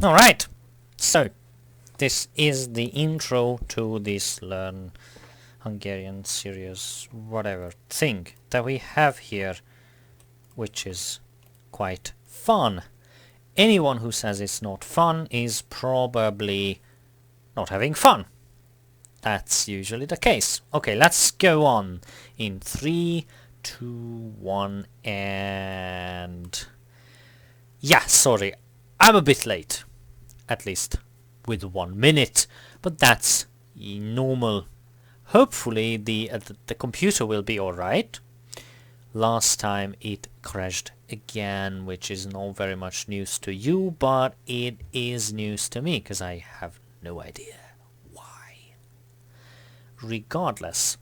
Alright, so this is the intro to this Learn Hungarian series, whatever thing that we have here, which is quite fun. Anyone who says it's not fun is probably not having fun. That's usually the case. Okay, let's go on in 3, 2, 1, and... yeah, sorry, I'm a bit late. At least with 1 minute, but that's normal. Hopefully the computer will be alright. Last time it crashed again, which is not very much news to you, but it is news to me, because I have no idea why. Regardless,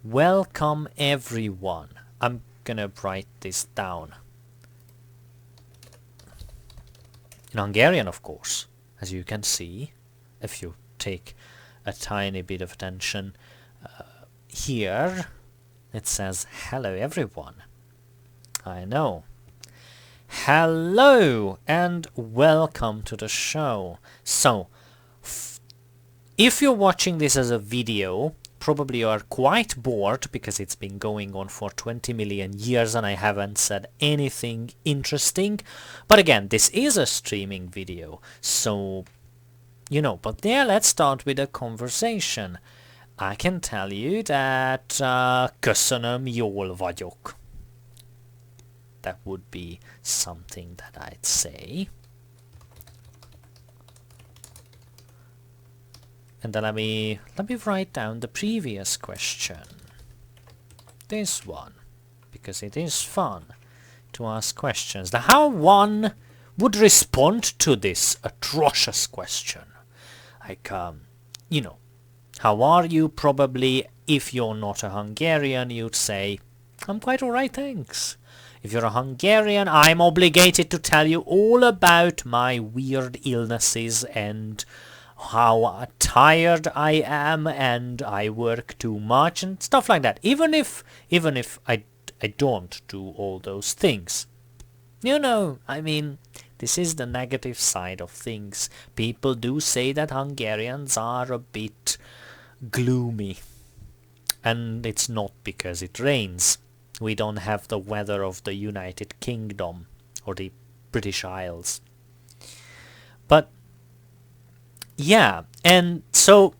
welcome everyone. I'm gonna write this down. In Hungarian, of course, as you can see, if you take a tiny bit of attention. Here it says hello everyone. I know. Hello and welcome to the show. So if you're watching this as a video, probably you are quite bored because it's been going on for 20 million years and I haven't said anything interesting. But again, this is a streaming video, so you know. But yeah, let's start with a conversation. I can tell you that Köszönöm, jól vagyok. That would be something that I'd say. And then let me write down the previous question. This one, because it is fun to ask questions. Now, how one would respond to this atrocious question? Like, you know, how are you? Probably, if you're not a Hungarian, you'd say, I'm quite alright, thanks. If you're a Hungarian, I'm obligated to tell you all about my weird illnesses and how tired I am and I work too much and stuff like that. Even if I don't do all those things. You know, I mean, this is the negative side of things. People do say that Hungarians are a bit gloomy. And it's not because it rains. We don't have the weather of the United Kingdom or the British Isles. But yeah, and so,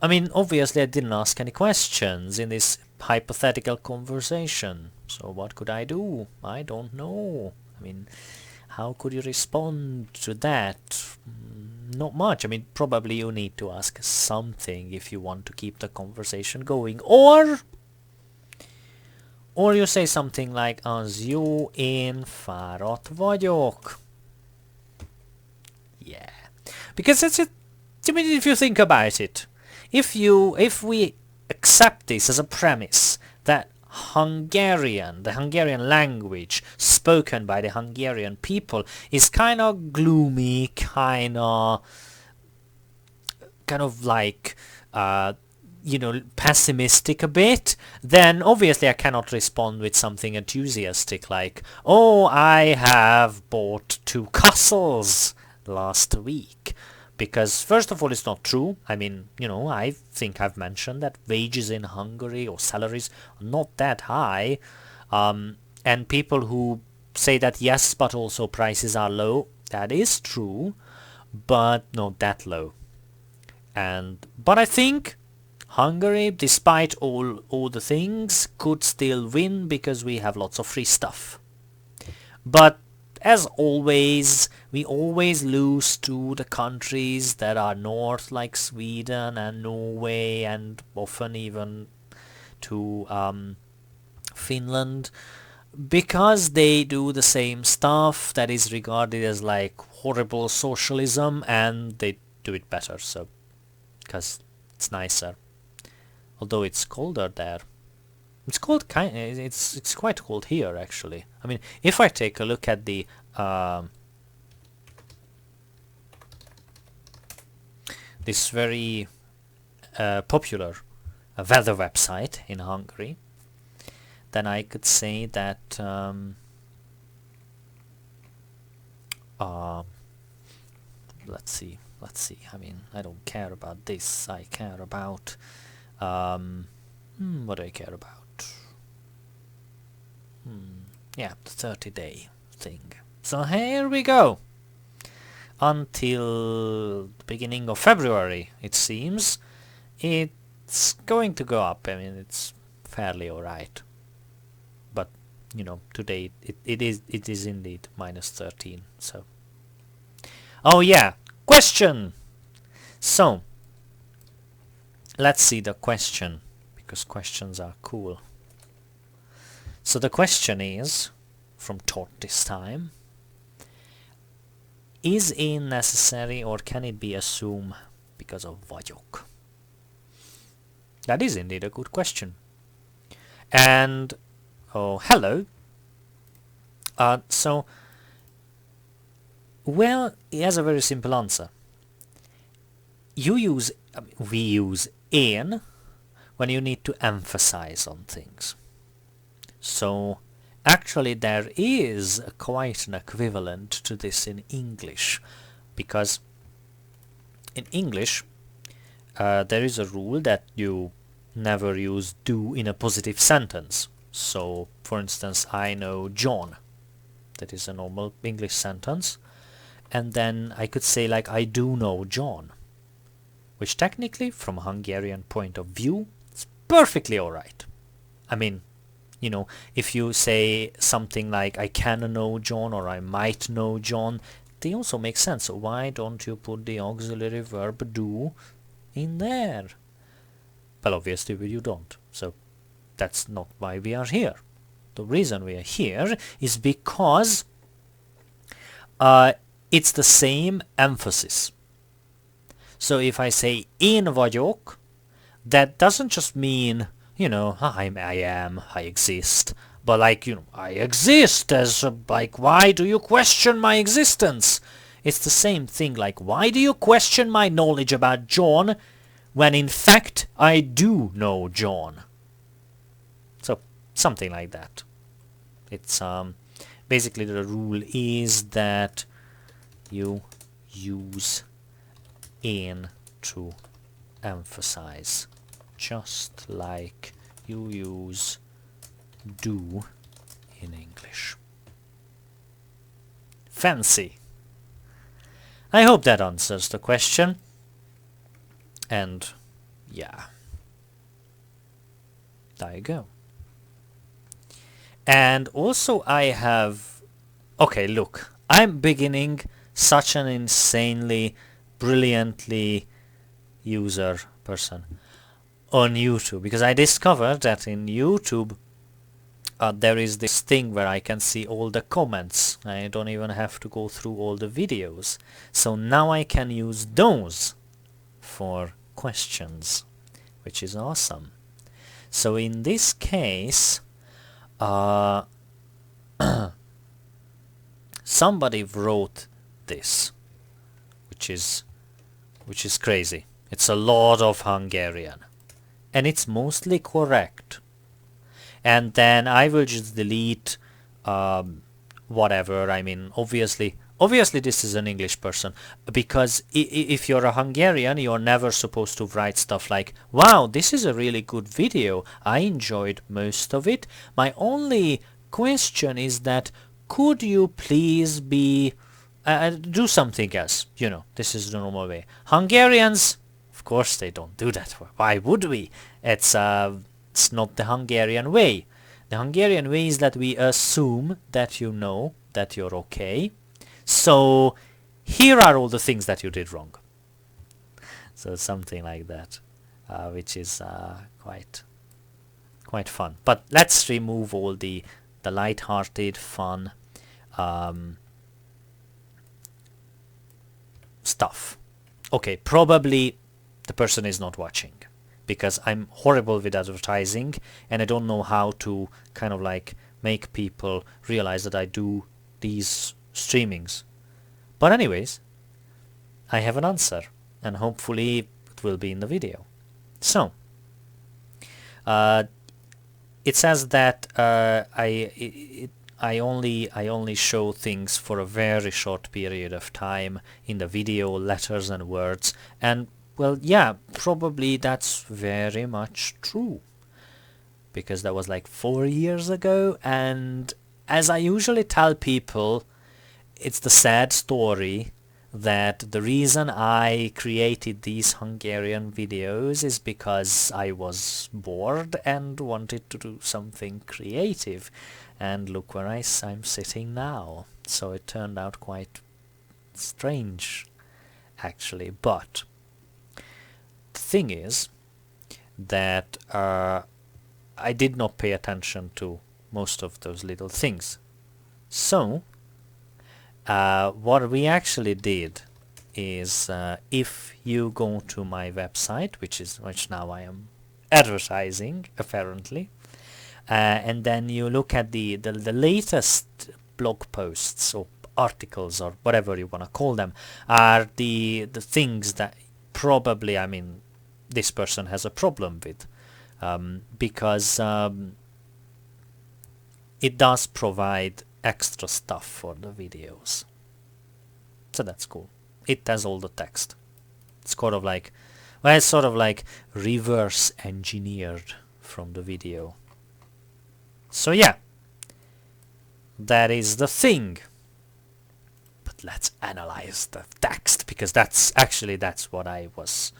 I mean, obviously I didn't ask any questions in this hypothetical conversation. So what could I do? I don't know. I mean, how could you respond to that? Not much. I mean, probably you need to ask something if you want to keep the conversation going. Or you say something like, az jó, én fáradt vagyok. Yeah. Because it's a, I mean, if you think about it, if we accept this as a premise that the Hungarian language spoken by the Hungarian people is kind of gloomy, kind of like you know, pessimistic a bit, then obviously I cannot respond with something enthusiastic like, oh, I have bought 2 castles last week. Because first of all, it's not true. I mean, you know, I think I've mentioned that wages in Hungary or salaries are not that high. And people who say that yes, but also prices are low, that is true, but not that low. But I think Hungary, despite all the things, could still win because we have lots of free stuff. But as always, we always lose to the countries that are north, like Sweden and Norway, and often even to Finland, because they do the same stuff that is regarded as like horrible socialism, and they do it better, so because it's nicer. Although it's colder there. It's cold, it's quite cold here actually. I mean, if I take a look at the this very popular weather website in Hungary, then I could say that let's see. I mean, I don't care about this. I care about what do I care about? Yeah, the 30-day thing. So here we go. Until the beginning of February, it seems. It's going to go up. I mean, it's fairly alright. But, you know, today it is indeed minus 13. So, oh yeah, question! So, let's see the question, because questions are cool. So the question is, from Todd this time, is in necessary or can it be assumed because of vagyok? That is indeed a good question. And, oh, hello. So, well, he has a very simple answer. We use in when you need to emphasize on things. So, actually there is quite an equivalent to this in English, because in English there is a rule that you never use do in a positive sentence. So, for instance, I know John. That is a normal English sentence. And then I could say like, I do know John. Which technically, from a Hungarian point of view, is perfectly alright. I mean, you know, if you say something like, I can know John or I might know John, they also make sense. So why don't you put the auxiliary verb do in there? Well, obviously you don't. So that's not why we are here. The reason we are here is because it's the same emphasis. So if I say én vagyok, that doesn't just mean, you know, I am, I exist. But like, you know, I exist as like, why do you question my existence? It's the same thing, like, why do you question my knowledge about John when in fact I do know John? So, something like that. It's basically the rule is that you use in to emphasize, just like you use do in English. Fancy! I hope that answers the question. And yeah, there you go. And also I have, okay, look, I'm beginning such an insanely, brilliantly user person on YouTube, because I discovered that in YouTube there is this thing where I can see all the comments. I don't even have to go through all the videos. So now I can use those for questions, which is awesome. So in this case, somebody wrote this, which is crazy. It's a lot of Hungarian, and it's mostly correct. And then I will just delete whatever. I mean, obviously this is an English person, because if you're a Hungarian, you're never supposed to write stuff like, wow, this is a really good video, I enjoyed most of it. My only question is that, could you please be do something else? You know, this is the normal way. Hungarians, of course they don't do that. Why would we? It's not the Hungarian way. The Hungarian way is that we assume that you know that you're okay. So here are all the things that you did wrong. So something like that, which is quite fun. But let's remove all the light-hearted, fun stuff. Okay, probably the person is not watching, because I'm horrible with advertising and I don't know how to kind of like make people realize that I do these streamings. But anyways, I have an answer, and hopefully it will be in the video. So it says that I only show things for a very short period of time in the video, letters and words, and well, yeah, probably that's very much true, because that was like 4 years ago, and as I usually tell people, it's the sad story that the reason I created these Hungarian videos is because I was bored and wanted to do something creative, and look where I'm sitting now. So it turned out quite strange, actually. But the thing is that I did not pay attention to most of those little things. So what we actually did is, if you go to my website, which now I am advertising apparently, and then you look at the latest blog posts or articles or whatever you want to call them, are the things that probably, I mean, this person has a problem with, because it does provide extra stuff for the videos. So that's cool. It has all the text. It's sort of like, well, it's sort of like reverse engineered from the video. So yeah, that is the thing. But let's analyze the text, because that's what I was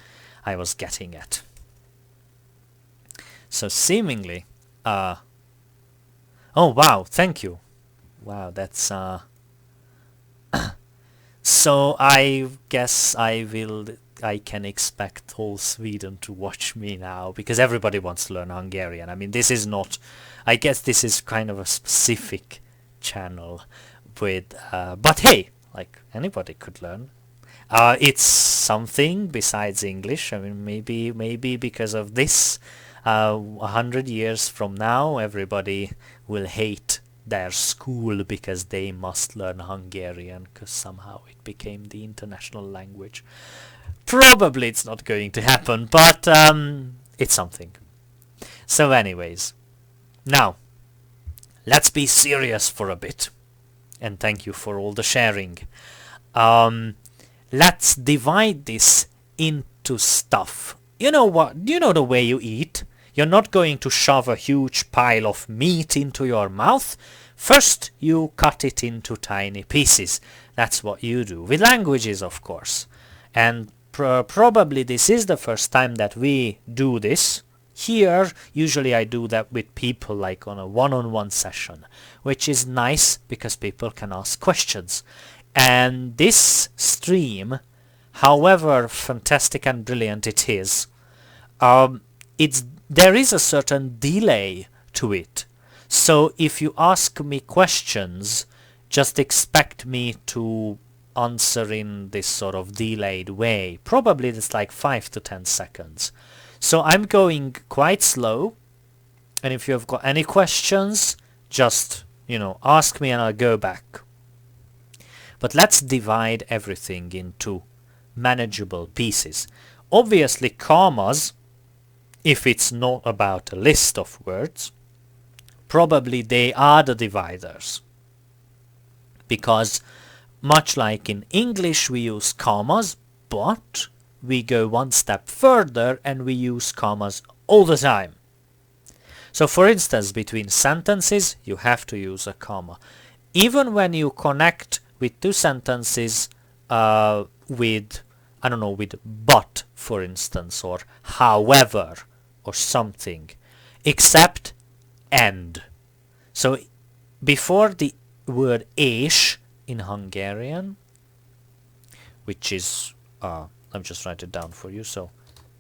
getting at. So seemingly, oh wow, thank you. Wow, that's so I guess I can expect whole Sweden to watch me now, because everybody wants to learn Hungarian. I mean, this is not, I guess this is kind of a specific channel with, but hey, like anybody could learn. It's something besides English. I mean, maybe because of this, 100 years from now, everybody will hate their school because they must learn Hungarian, because somehow it became the international language. Probably it's not going to happen, but it's something. So anyways, now let's be serious for a bit, and thank you for all the sharing. Let's divide this into stuff. You know what? You know the way you eat? You're not going to shove a huge pile of meat into your mouth. First, you cut it into tiny pieces. That's what you do. With languages, of course. And probably this is the first time that we do this. Here, usually I do that with people, like on a one-on-one session, which is nice because people can ask questions. And this stream, however fantastic and brilliant it is, there is a certain delay to it. So if you ask me questions, just expect me to answer in this sort of delayed way. Probably it's like 5 to 10 seconds. So I'm going quite slow, and if you have got any questions, just, ask me and I'll go back. But let's divide everything into manageable pieces. Obviously, commas, if it's not about a list of words, probably they are the dividers. Because much like in English we use commas, but we go one step further and we use commas all the time. So for instance, between sentences you have to use a comma. Even when you connect with two sentences with, I don't know, with but, for instance, or however, or something, except and. So before the word és in Hungarian, which is, let me just write it down for you. So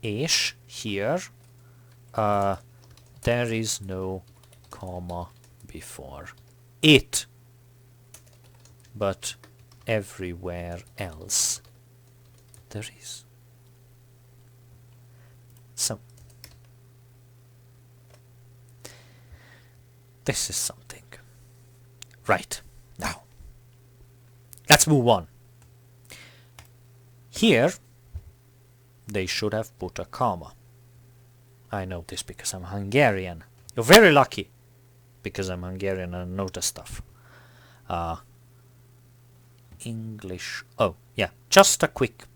és here, there is no comma before it, but everywhere else there is. So this is something. Right, now let's move on. Here they should have put a comma. I know this because I'm Hungarian. You're very lucky. because I'm Hungarian and know the stuff. English. Oh, yeah. Just a quick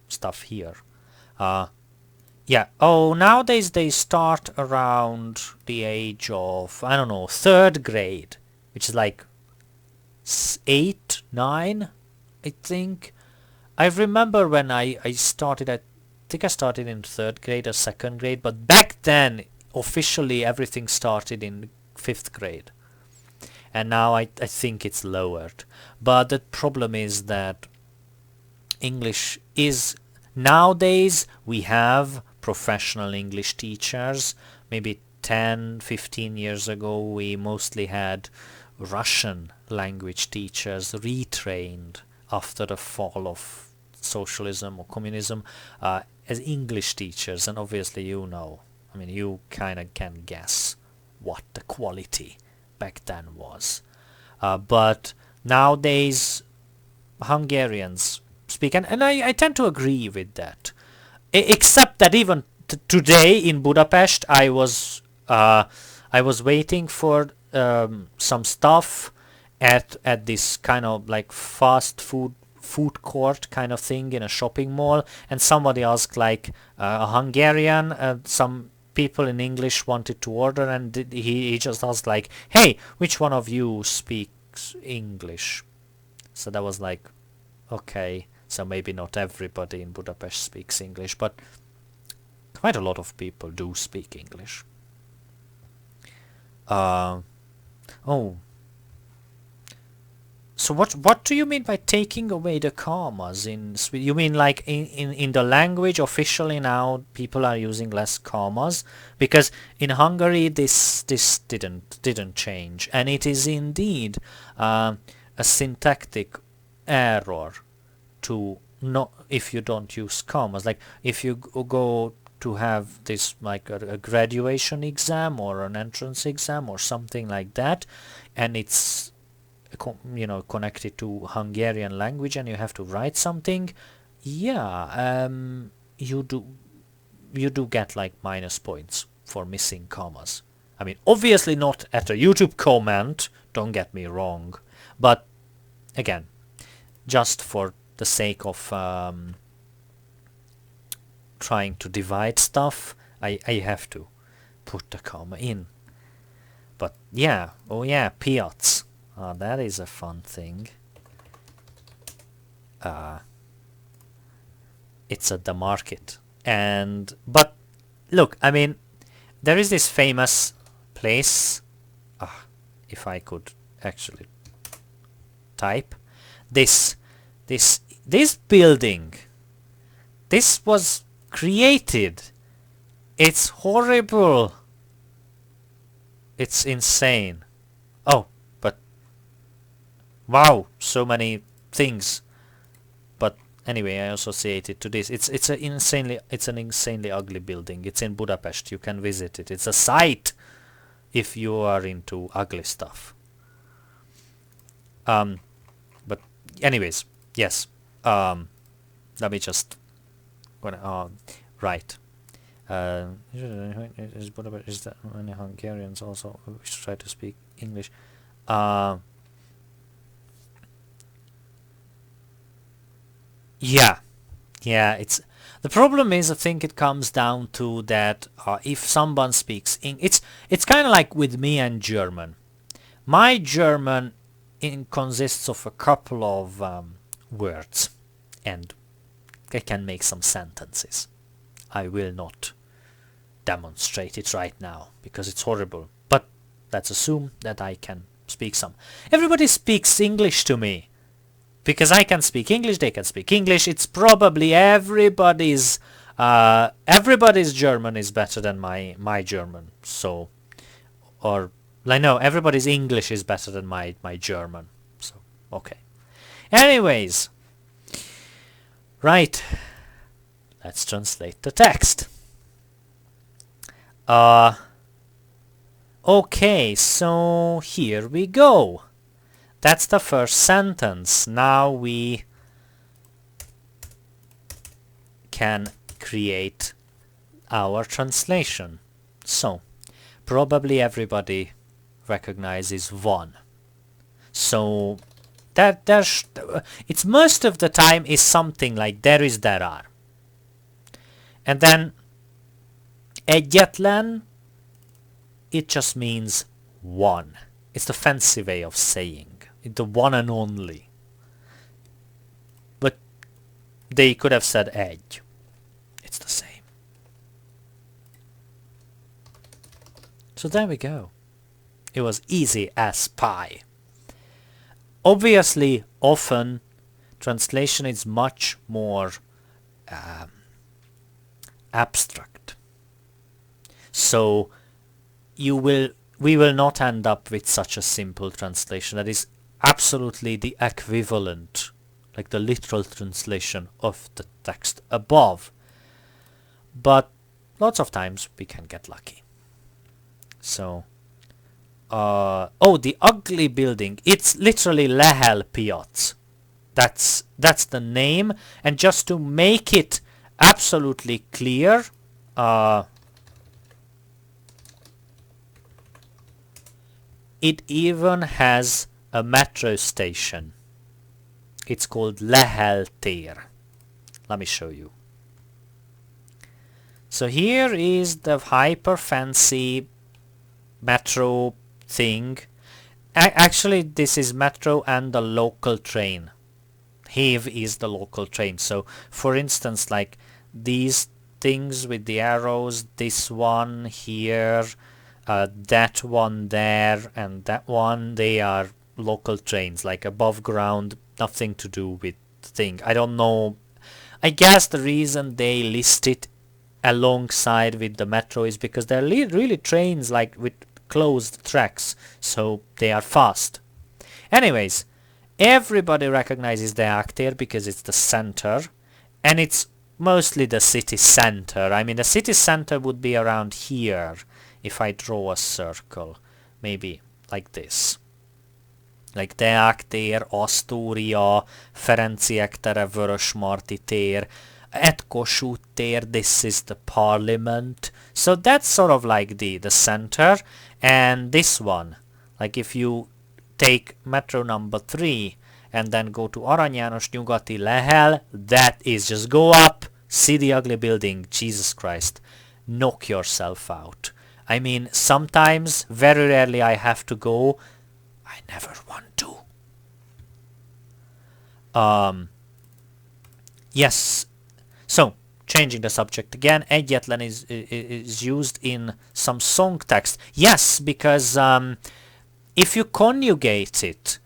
stuff here. Yeah. Oh, nowadays they start around the age of, I don't know, 3rd grade, which is like 8, 9, I think. I remember when I started, I think I started in 3rd grade or 2nd grade, but back then, officially everything started in 5th grade. And now I think it's lowered. But the problem is that English is, nowadays we have professional English teachers. Maybe 10, 15 years ago we mostly had Russian language teachers retrained after the fall of socialism or communism as English teachers, and obviously you know, I mean, you kind of can guess what the quality back then was. But nowadays Hungarians speak, and I tend to agree with that. Except that even today in Budapest, I was waiting for some stuff at this kind of like fast food court kind of thing in a shopping mall, and somebody asked like a Hungarian, some people in English wanted to order, and he just asked like, hey, which one of you speaks English? So that was like, okay, so maybe not everybody in Budapest speaks English, but quite a lot of people do speak English. Oh, so what do you mean by taking away the commas in Sweden? You mean like in the language officially now people are using less commas? Because in Hungary this didn't change, and it is indeed a syntactic error to not, if you don't use commas. Like if you go to have this like a graduation exam or an entrance exam or something like that, and it's connected to Hungarian language, and you have to write something, yeah, you do get like minus points for missing commas. I mean, obviously not at a YouTube comment, don't get me wrong, but again, just for the sake of trying to divide stuff, I have to put the comma in. But yeah, oh yeah, piac. That is a fun thing. It's at the market. But look, I mean, there is this famous place. If I could actually type this building. This was created. It's horrible. It's insane. Oh, but wow, so many things. But anyway, I associate it to this. It's an insanely ugly building. It's in Budapest. You can visit it. It's a sight if you are into ugly stuff. But anyways, yes. Let me just right. Is that many Hungarians also wish to try to speak English? Yeah, it's the problem is, I think it comes down to that if someone speaks it's kind of like with me and German. My German consists of a couple of words, and I can make some sentences. I will not demonstrate it right now because it's horrible, but let's assume that I can speak some. Everybody speaks English to me because I can speak English, they can speak English. It's probably everybody's German is better than my German. So, or I know everybody's English is better than my German. So okay. Anyways, right. Let's translate the text. Okay, so here we go. That's the first sentence. Now we can create our translation. So, probably everybody recognizes one. So that it's most of the time is something like there is, there are. And then egyetlen, it just means one. It's the fancy way of saying it, the one and only. But they could have said egy. It's the same. So there we go. It was easy as pie. Obviously, often translation is much more abstract. So we will not end up with such a simple translation that is absolutely the equivalent, like the literal translation of the text above. But lots of times we can get lucky. So, oh, the ugly building. It's literally Lehel Piac. That's the name. And just to make it absolutely clear, it even has a metro station. It's called Lehel tér. Let me show you. So here is the hyper fancy metro thing. Actually, this is metro and the local train. Have is the local train. So, for instance, like these things with the arrows, this one here, that one there, and that one, they are local trains, like above ground, nothing to do with the thing. I don't know. I guess the reason they list it alongside with the metro is because they're really trains like with closed tracks, so they are fast. Anyways, everybody recognizes the actor because it's the center, and it's mostly the city center. I mean, the city center would be around here if I draw a circle, maybe like this. Like Deák tér, Asztória, Ferenciek tere, Vörösmarty tér, Kossuth tér, this is the parliament. So that's sort of like the center. And this one, like if you take metro number 3 and then go to Arany János Nyugati Lehel, that is just go up, see the ugly building, Jesus Christ, knock yourself out. I mean, sometimes, very rarely I have to go, I never want to. Yes, so changing the subject again, egyetlen is used in some song text. Yes, because if you conjugate it,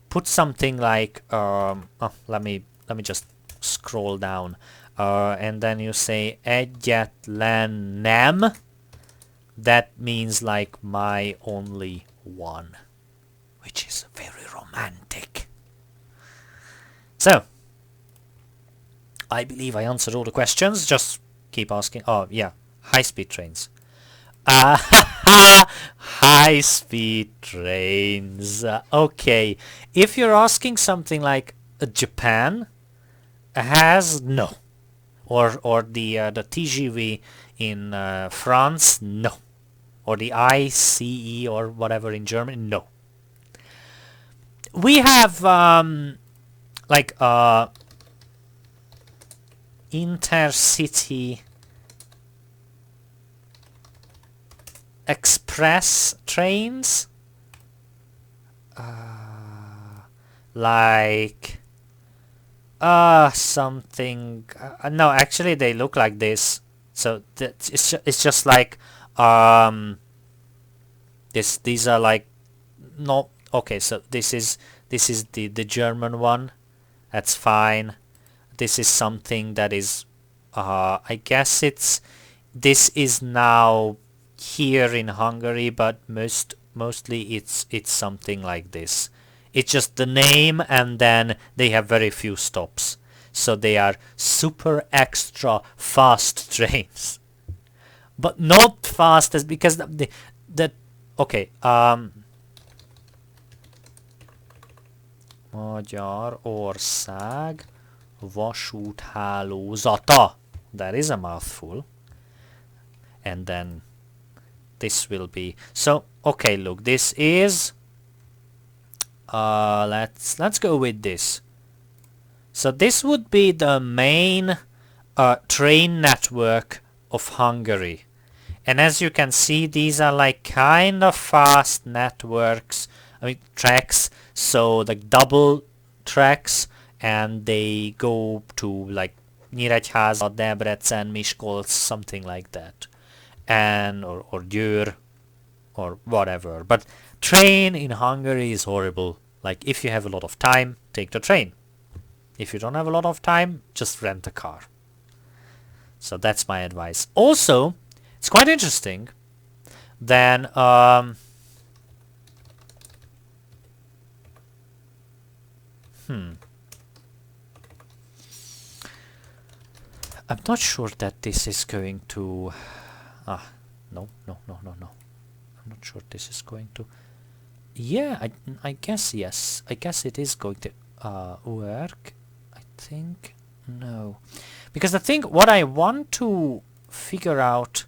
put something like let me just scroll down, and then you say egyetlenem. That means like my only one, which is very romantic. So, I believe I answered all the questions. Just keep asking. Oh, yeah. High-speed trains. High-speed trains. Okay. If you're asking something like Japan has, no. Or the TGV in France, no. Or the ICE or whatever in Germany, no. We have like intercity express trains, like something no, actually they look like this. So it's just like these are like, no, okay, so this is the German one. That's fine. This is something that is I guess this is now here in Hungary, but mostly it's something like this. It's just the name, and then they have very few stops. So they are super extra fast trains. But not fast as because the okay, Magyarország vasúthálózata. That is a mouthful. And then this will be. So okay, look, this is let's go with this. So this would be the main train network of Hungary. And as you can see, these are like kind of fast networks, I mean tracks, so like double tracks, and they go to like Nyíregyháza, Debrecen, Miskolc, something like that, and or Győr or whatever. But train in Hungary is horrible. Like if you have a lot of time, take the train. If you don't have a lot of time, just rent a car. So that's my advice. Also, it's quite interesting. Then I'm not sure that this is going to no. I'm not sure this is going to. Yeah, I guess yes. I guess it is going to work. I think no. Because the thing, what I want to figure out.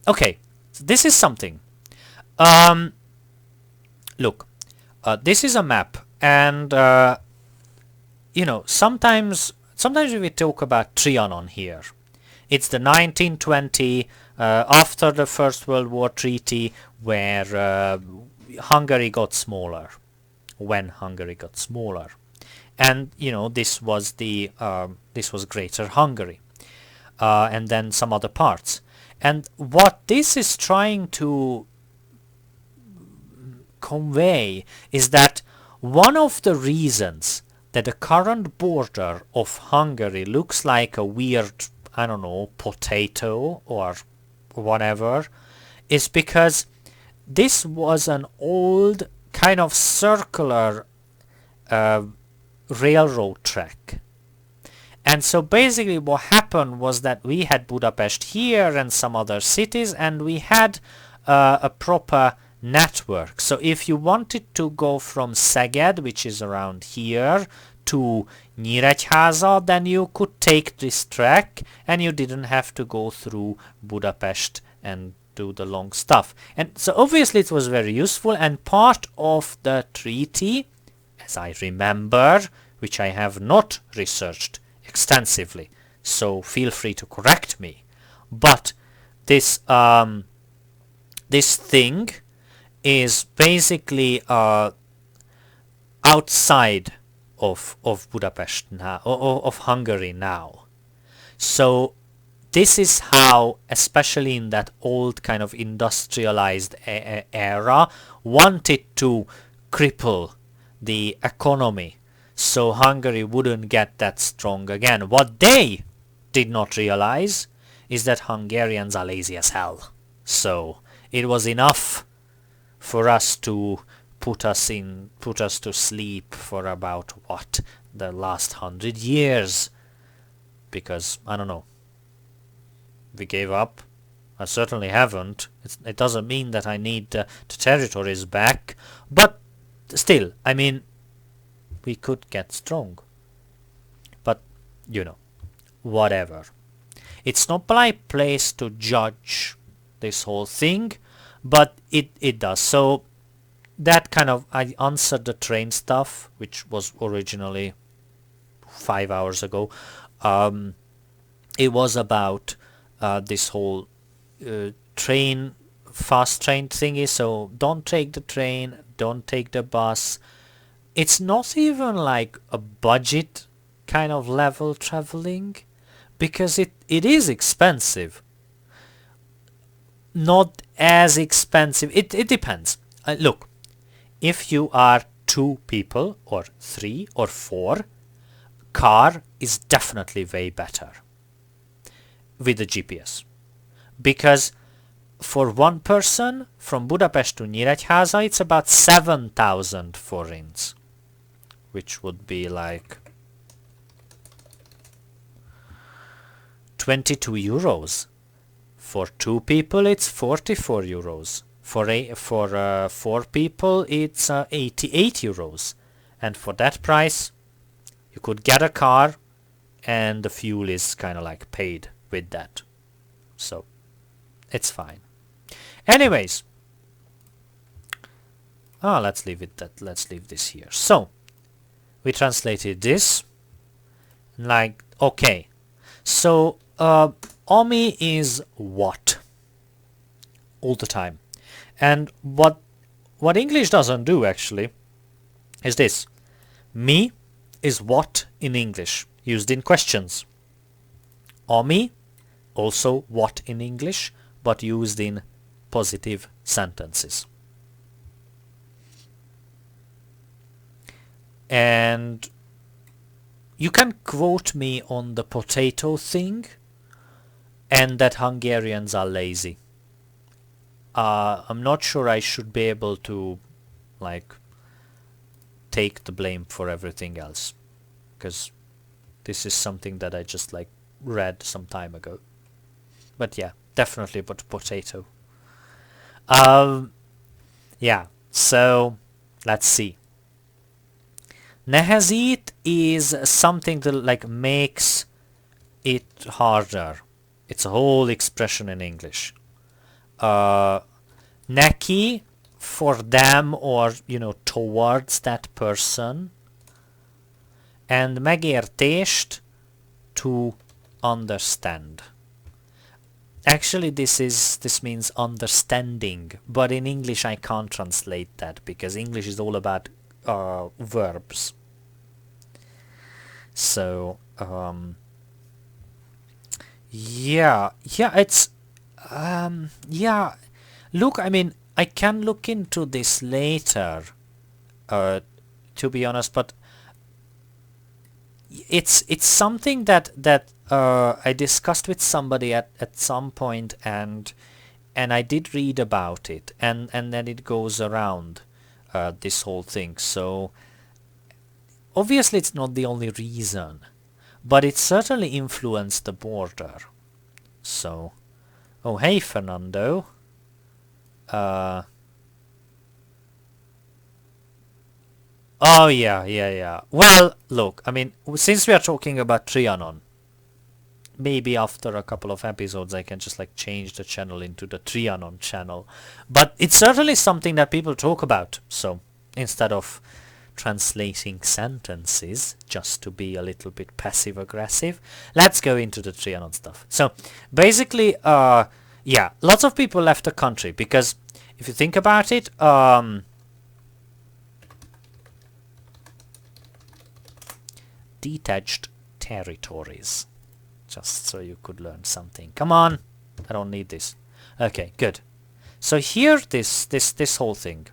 Okay, so this is something. Look, this is a map, and you know, sometimes we talk about Trianon here. It's the 1920 after the First World War treaty, where Hungary got smaller. When Hungary got smaller, and you know, this was the this was Greater Hungary, and then some other parts. And what this is trying to convey is that one of the reasons that the current border of Hungary looks like a weird, I don't know, potato or whatever, is because this was an old kind of circular railroad track. And so basically what happened was that we had Budapest here and some other cities, and we had a proper network. So if you wanted to go from Szeged, which is around here, to Nyíregyháza, then you could take this track and you didn't have to go through Budapest and do the long stuff. And so obviously it was very useful, and part of the treaty, as I remember, which I have not researched extensively, so feel free to correct me, but this this thing is basically outside of Budapest now, of Hungary now. So this is how, especially in that old kind of industrialized era, wanted to cripple the economy, so Hungary wouldn't get that strong again. What they did not realize is that Hungarians are lazy as hell. So it was enough for us to put us to sleep for about what, the last 100 years, because I don't know, we gave up. I certainly haven't. It doesn't mean that I need the territories back, but still, I mean, we could get strong. But, you know, whatever. It's not my place to judge this whole thing, but it does. So that kind of, I answered the train stuff, which was originally 5 hours ago. It was about this whole train, fast train thingy. So don't take the train, don't take the bus. It's not even like a budget kind of level traveling, because it is expensive. Not as expensive. It depends. Look, if you are 2 people or 3 or 4, car is definitely way better with the GPS, because for one person from Budapest to Nyíregyháza it's about 7,000 forints, which would be like 22 euros. For 2 people it's 44 euros. For 4 people it's 88 euros. And for that price you could get a car, and the fuel is kind of like paid with that. So It's fine. Anyways, let's leave it that. Let's leave this here. So we translated this like okay. So Omi is what all the time, and what English doesn't do actually is this. Me is what in English, used in questions. Omi, also what in English, but used in positive sentences. And you can quote me on the potato thing and that Hungarians are lazy. I'm not sure I should be able to like take the blame for everything else, because this is something that I just like read some time ago. But yeah, definitely but potato. Yeah, so let's see. Nehezit is something that like makes it harder. It's a whole expression in English. Neki, for them, or you know, towards that person. And megertest, to understand. Actually this means understanding, but in English I can't translate that because English is all about verbs. So yeah, it's yeah, look, I mean, I can look into this later, to be honest, but it's something that I discussed with somebody at some point, and I did read about it, and then it goes around this whole thing. So obviously it's not the only reason, but it certainly influenced the border. So, oh hey Fernando. Oh yeah. Well, look, I mean, since we are talking about Trianon, maybe after a couple of episodes I can just like change the channel into the Trianon channel. But it's certainly something that people talk about. So instead of translating sentences just to be a little bit passive aggressive, let's go into the Trianon stuff. So basically, yeah, lots of people left the country because if you think about it, detached territories, just so you could learn something. Come on, I don't need this. Okay, good. So here, this whole thing,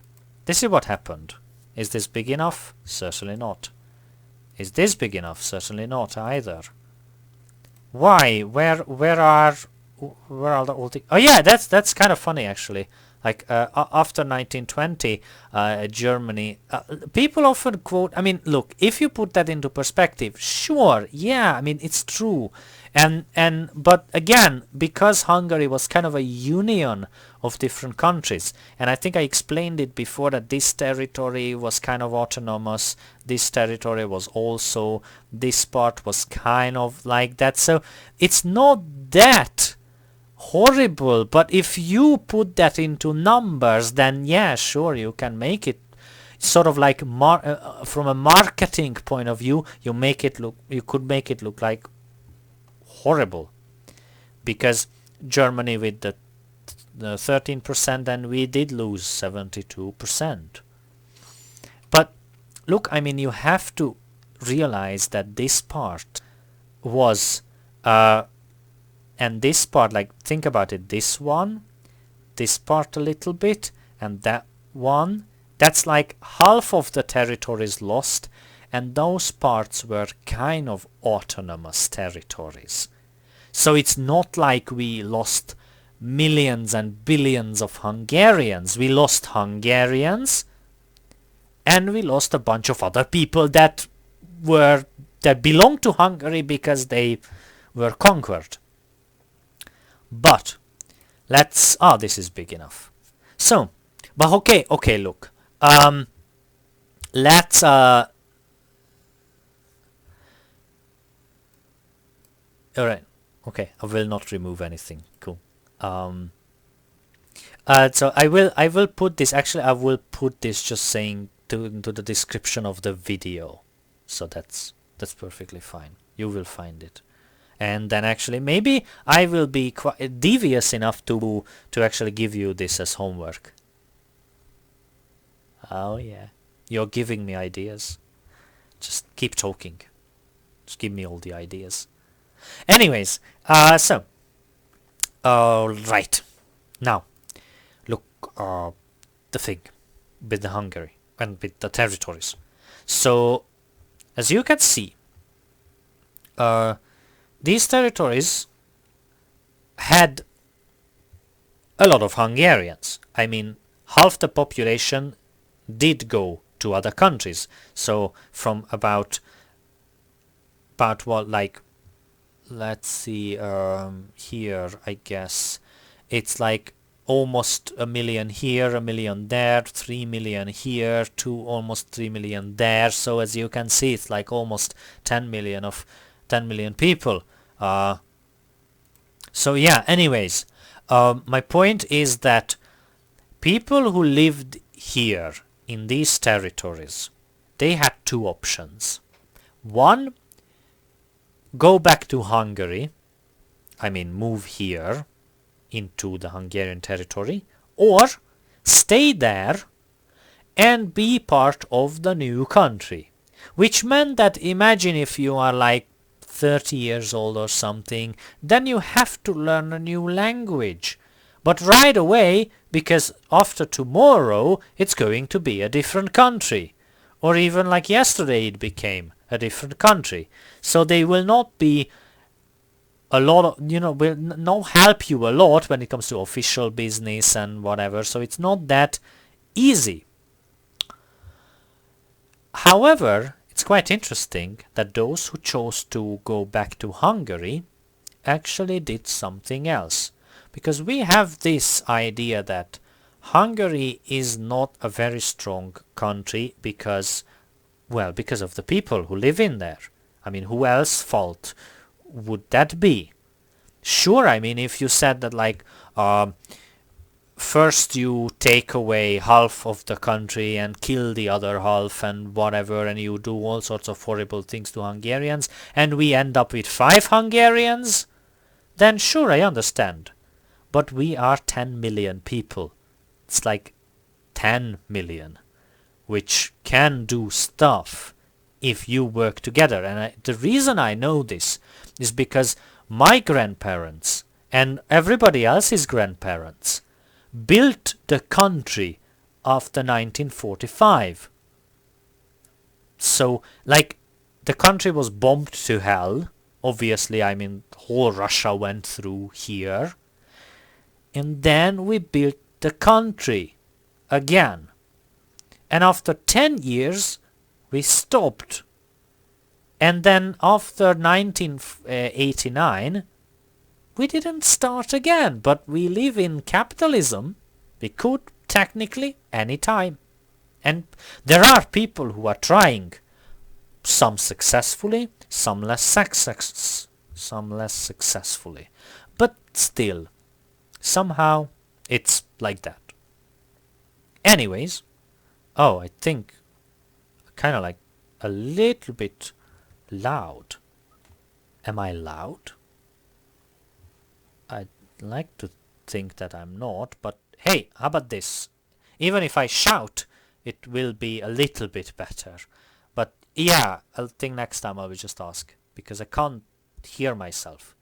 this is what happened. Is this big enough? Certainly not. Is this big enough? Certainly not either. Why? Where are the old things? Oh yeah, that's kind of funny actually. Like after 1920, Germany, people often quote, I mean, look, if you put that into perspective, sure, yeah, I mean, it's true. But again, because Hungary was kind of a union of different countries, and I think I explained it before that this territory was kind of autonomous, this territory was also, this part was kind of like that, so it's not that horrible, but if you put that into numbers, then yeah, sure, you can make it sort of like from a marketing point of view, you could make it look like horrible, because Germany with the 13%, and we did lose 72%. But look, I mean, you have to realize that this part was and this part, like, think about it, this one, this part a little bit, and that one, that's like half of the territories lost, and those parts were kind of autonomous territories. So it's not like we lost millions and billions of Hungarians. We lost Hungarians, and we lost a bunch of other people that belonged to Hungary because they were conquered. But let's, this is big enough. So, but okay, look, let's all right, okay, I will not remove anything. Cool. So I will put this, actually I will put this just saying into the description of the video. So that's perfectly fine. You will find it. And then actually maybe I will be quite devious enough to actually give you this as homework. Oh yeah. You're giving me ideas. Just keep talking. Just give me all the ideas. Anyways, so right. Now look, the thing with the Hungary and with the territories. So as you can see, these territories had a lot of Hungarians. I mean, half the population did go to other countries. So from about what, like, let's see, here I guess it's like almost 1 million here, 1 million there, 3 million here, almost 3 million there. So as you can see, it's like almost 10 million people. So yeah, anyways, my point is that people who lived here in these territories, they had two options. One, go back to Hungary, I mean move here into the Hungarian territory, or stay there and be part of the new country. Which meant that, imagine if you are like 30 years old or something, then you have to learn a new language. But right away, because after tomorrow it's going to be a different country. Or even like yesterday it became a different country. So they will not be a lot of, will not help you a lot when it comes to official business and whatever. So it's not that easy. However, it's quite interesting that those who chose to go back to Hungary actually did something else. Because we have this idea that Hungary is not a very strong country because of the people who live in there. I mean, who else's fault would that be? Sure, I mean, if you said that like first you take away half of the country and kill the other half and whatever, and you do all sorts of horrible things to Hungarians, and we end up with 5 Hungarians, then sure, I understand. But we are 10 million people. It's like 10 million, which can do stuff if you work together. And the reason I know this is because my grandparents and everybody else's grandparents built the country after 1945. So, like, the country was bombed to hell. Obviously, I mean, whole Russia went through here. And then we built the country again. And after 10 years, we stopped. And then after 1989, we didn't start again. But we live in capitalism. We could technically any time. And there are people who are trying. Some successfully, some less successfully. But still, somehow it's like that. Anyways, oh, I think kind of like a little bit loud. Am I loud? I'd like to think that I'm not, but hey, how about this? Even if I shout, it will be a little bit better. But yeah, I think next time I will just ask, because I can't hear myself.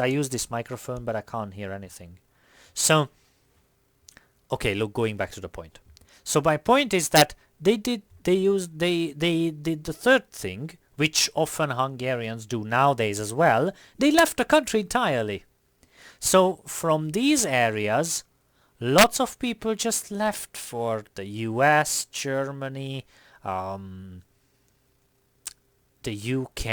I use this microphone, but I can't hear anything. So, okay, look, going back to the point. So my point is that they did the third thing, which often Hungarians do nowadays as well. They left the country entirely. So from these areas, lots of people just left for the US, Germany, the UK.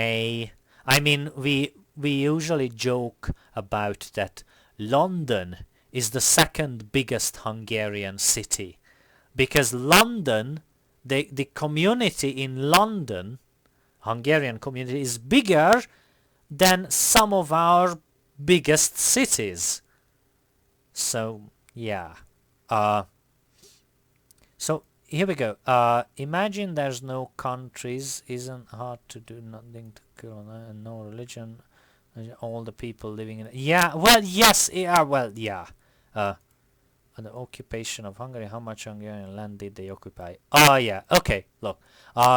I mean, we usually joke about that London is the second biggest Hungarian city, because London, the community in London, Hungarian community, is bigger than some of our biggest cities. So yeah, So here we go. Imagine there's no countries, isn't hard to do, nothing to kill, and no religion, all the people living in. Yeah, well, yes, yeah, well, yeah. The occupation of Hungary. How much Hungarian land did they occupy? Oh, yeah. Okay, look.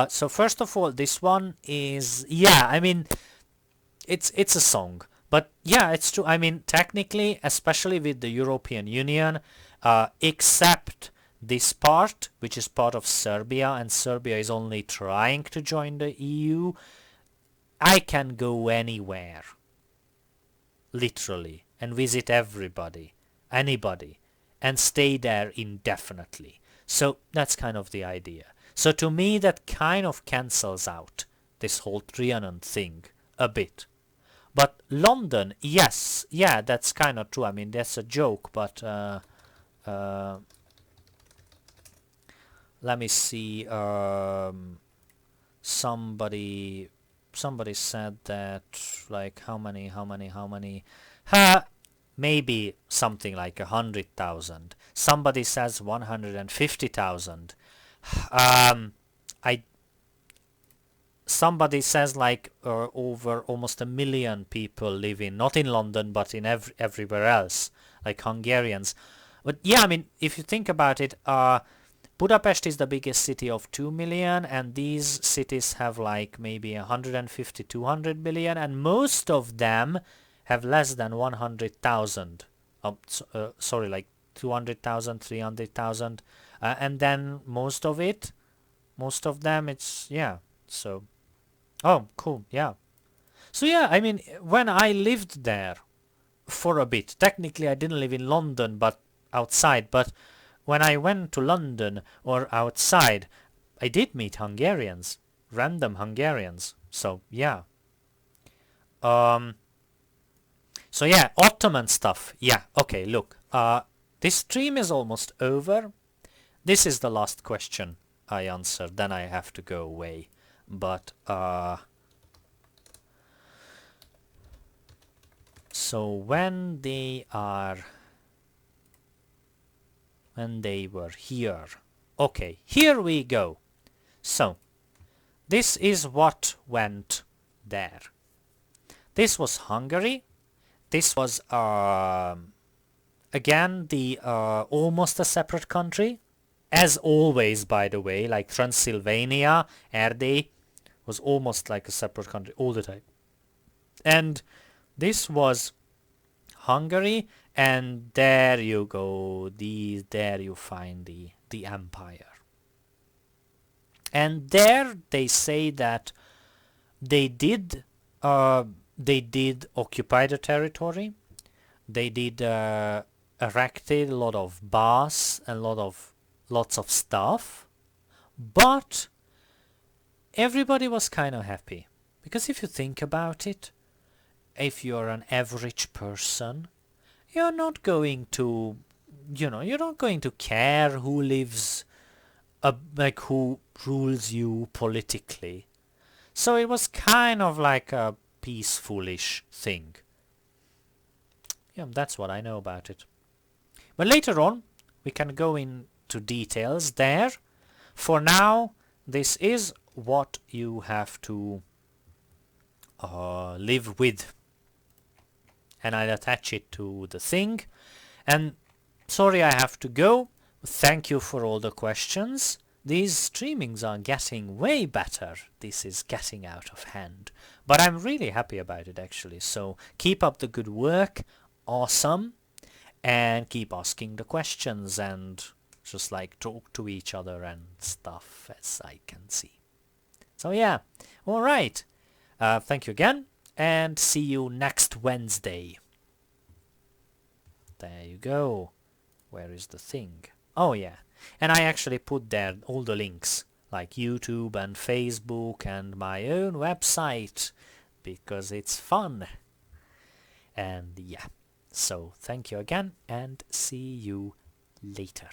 So first of all, this one is, yeah. I mean, it's a song, but yeah, it's true. I mean, technically, especially with the European Union, except this part, which is part of Serbia, and Serbia is only trying to join the EU, I can go anywhere, literally, and visit everybody, anybody, and stay there indefinitely. So that's kind of the idea. So to me, that kind of cancels out this whole Trianon thing a bit. But London, yes, yeah, that's kind of true. I mean, that's a joke, but let me see. Somebody said that, like, how many? Maybe something like 100,000. Somebody says 150,000. Somebody says like over almost 1 million people live in, not in London, but in everywhere else, like Hungarians. But yeah, I mean, if you think about it, Budapest is the biggest city of 2 million, and these cities have like maybe 150, 200 million, and most of them have less than 100,000. Sorry, like 200,000, 300,000, and then most of them, it's, yeah, so, oh, cool, yeah. So yeah, I mean, when I lived there for a bit, technically I didn't live in London, but outside, but when I went to London or outside, I did meet Hungarians, random Hungarians, so yeah. So yeah, Ottoman stuff, yeah, okay, look, this stream is almost over. This is the last question I answered, then I have to go away, but so when they were here, okay, here we go. So this is what went there. This was Hungary. This was again the almost a separate country, as always, by the way, like Transylvania, Erdély was almost like a separate country all the time. And this was Hungary, and there you go, there you find the empire. And there they say that they did occupy the territory. They did erected a lot of baths and lots of stuff, but everybody was kind of happy, because if you think about it, if you're an average person, you're not going to, you're not going to care who lives, like who rules you politically. So it was kind of like a peacefulish thing. Yeah, that's what I know about it. But later on, we can go into details there. For now, this is what you have to live with. And I'll attach it to the thing. And sorry I have to go. Thank you for all the questions. These streamings are getting way better. This is getting out of hand. But I'm really happy about it, actually. So keep up the good work. Awesome. And keep asking the questions and just like talk to each other and stuff, as I can see. So yeah. All right. Thank you again. And see you next Wednesday. There you go. Where is the thing? Oh yeah. And I actually put there all the links, like YouTube and Facebook and my own website, because it's fun. And yeah. So thank you again, and see you later.